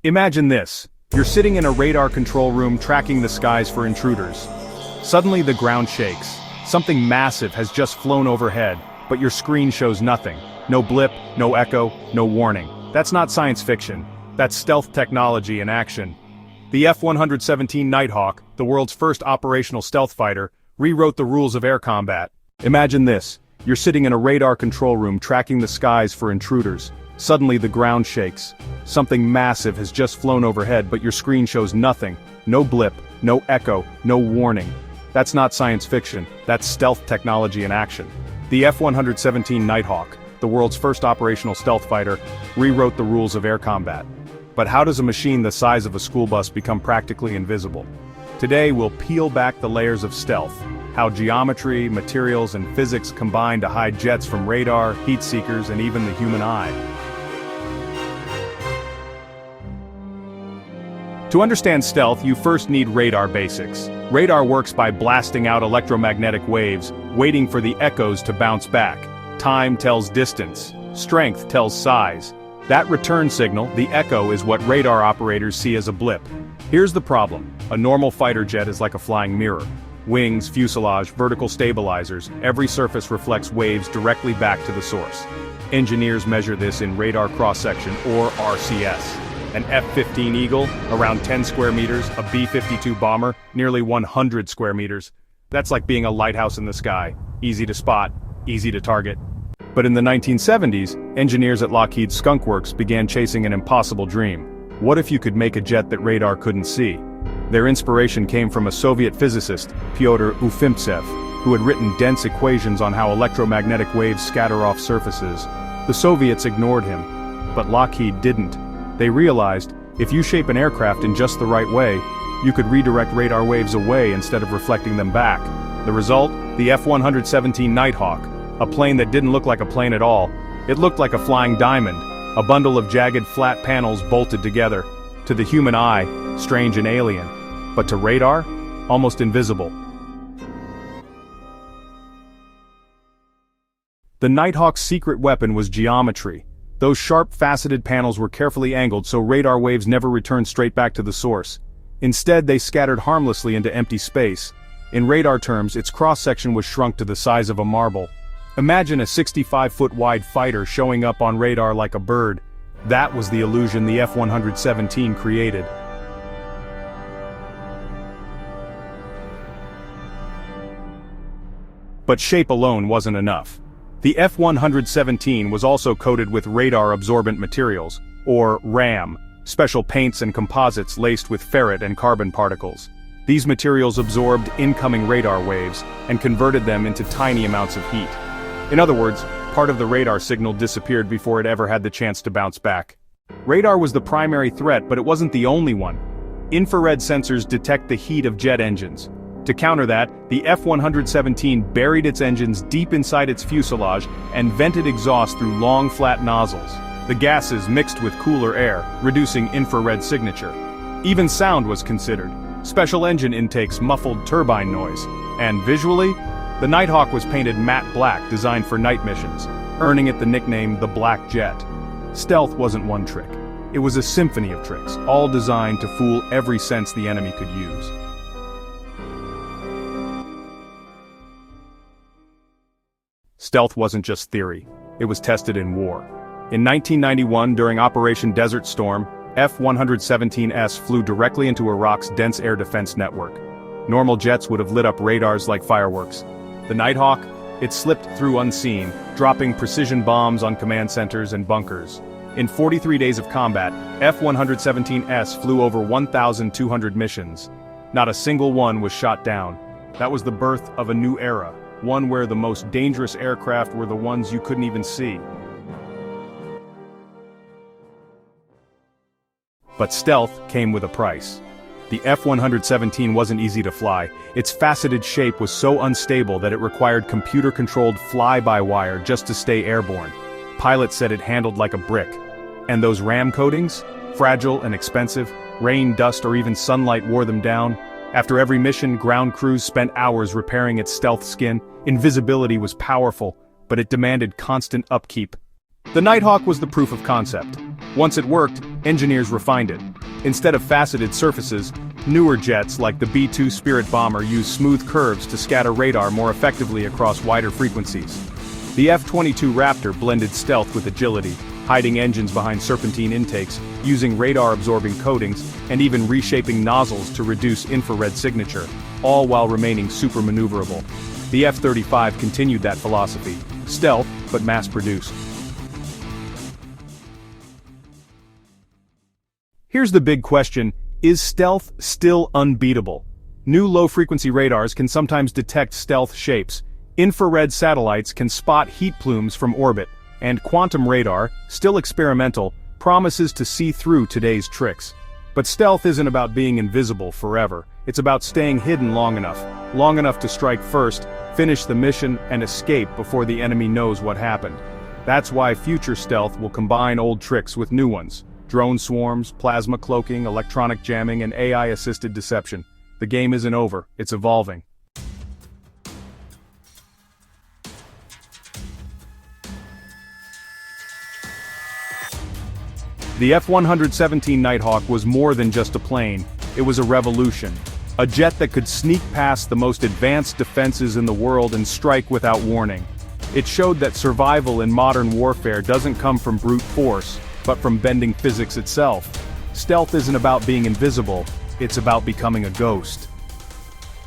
Imagine this. You're sitting in a radar control room tracking the skies for intruders. Suddenly the ground shakes. Something massive has just flown overhead, but your screen shows nothing. No blip, no echo, no warning. That's not science fiction. That's stealth technology in action. The F-117 Nighthawk, the world's first operational stealth fighter, rewrote the rules of air combat. Imagine this. You're sitting in a radar control room tracking the skies for intruders. Suddenly the ground shakes. Something massive has just flown overhead, but your screen shows nothing. No blip, no echo, no warning. That's not science fiction. That's stealth technology in action. The F-117 Nighthawk, the world's first operational stealth fighter, rewrote the rules of air combat. But how does a machine the size of a school bus become practically invisible? Today we'll peel back the layers of stealth, how geometry, materials, and physics combine to hide jets from radar, heat seekers, and even the human eye. To understand stealth, you first need radar basics. Radar works by blasting out electromagnetic waves, waiting for the echoes to bounce back. Time tells distance. Strength tells size. That return signal, the echo, is what radar operators see as a blip. Here's the problem. A normal fighter jet is like a flying mirror. Wings, fuselage, vertical stabilizers, every surface reflects waves directly back to the source. Engineers measure this in radar cross-section, or RCS. An F-15 Eagle, around 10 square meters, a B-52 bomber, nearly 100 square meters. That's like being a lighthouse in the sky. Easy to spot, easy to target. But in the 1970s, engineers at Lockheed's Skunk Works began chasing an impossible dream. What if you could make a jet that radar couldn't see? Their inspiration came from a Soviet physicist, Pyotr Ufimtsev, who had written dense equations on how electromagnetic waves scatter off surfaces. The Soviets ignored him, but Lockheed didn't. They realized, if you shape an aircraft in just the right way, you could redirect radar waves away instead of reflecting them back. The result? The F-117 Nighthawk, a plane that didn't look like a plane at all. It looked like a flying diamond, a bundle of jagged flat panels bolted together. To the human eye, strange and alien. But to radar, almost invisible. The Nighthawk's secret weapon was geometry. Those sharp faceted panels were carefully angled so radar waves never returned straight back to the source. Instead, they scattered harmlessly into empty space. In radar terms, its cross-section was shrunk to the size of a marble. Imagine a 65-foot wide fighter showing up on radar like a bird. That was the illusion the F-117 created. But shape alone wasn't enough. The F-117 was also coated with radar-absorbent materials, or RAM, special paints and composites laced with ferrite and carbon particles. These materials absorbed incoming radar waves and converted them into tiny amounts of heat. In other words, part of the radar signal disappeared before it ever had the chance to bounce back. Radar was the primary threat, but it wasn't the only one. Infrared sensors detect the heat of jet engines. To counter that, the F-117 buried its engines deep inside its fuselage and vented exhaust through long flat nozzles. The gases mixed with cooler air, reducing infrared signature. Even sound was considered. Special engine intakes muffled turbine noise. And visually, the Nighthawk was painted matte black, designed for night missions, earning it the nickname the Black Jet. Stealth wasn't one trick. It was a symphony of tricks, all designed to fool every sense the enemy could use. Stealth wasn't just theory. It was tested in war. In 1991, during Operation Desert Storm, F-117S flew directly into Iraq's dense air defense network. Normal jets would have lit up radars like fireworks. The Nighthawk, it slipped through unseen, dropping precision bombs on command centers and bunkers. In 43 days of combat, F-117S flew over 1,200 missions. Not a single one was shot down. That was the birth of a new era, one where the most dangerous aircraft were the ones you couldn't even see. But stealth came with a price. The F-117 wasn't easy to fly. Its faceted shape was so unstable that it required computer-controlled fly-by-wire just to stay airborne. Pilots said it handled like a brick. And those RAM coatings? Fragile and expensive. Rain, dust, or even sunlight wore them down. After every mission, ground crews spent hours repairing its stealth skin. Invisibility was powerful, but it demanded constant upkeep. The Nighthawk was the proof of concept. Once it worked, engineers refined it. Instead of faceted surfaces, newer jets like the B-2 Spirit bomber use smooth curves to scatter radar more effectively across wider frequencies. The F-22 Raptor blended stealth with agility, hiding engines behind serpentine intakes, using radar-absorbing coatings, and even reshaping nozzles to reduce infrared signature, all while remaining super maneuverable. The F-35 continued that philosophy, stealth, but mass-produced. Here's the big question, is stealth still unbeatable? New low-frequency radars can sometimes detect stealth shapes, infrared satellites can spot heat plumes from orbit, and quantum radar, still experimental, promises to see through today's tricks. But stealth isn't about being invisible forever, it's about staying hidden long enough to strike first, finish the mission, and escape before the enemy knows what happened. That's why future stealth will combine old tricks with new ones. Drone swarms, plasma cloaking, electronic jamming, and AI-assisted deception. The game isn't over, it's evolving. The F-117 Nighthawk was more than just a plane, it was a revolution. A jet that could sneak past the most advanced defenses in the world and strike without warning. It showed that survival in modern warfare doesn't come from brute force, but from bending physics itself. Stealth isn't about being invisible, it's about becoming a ghost.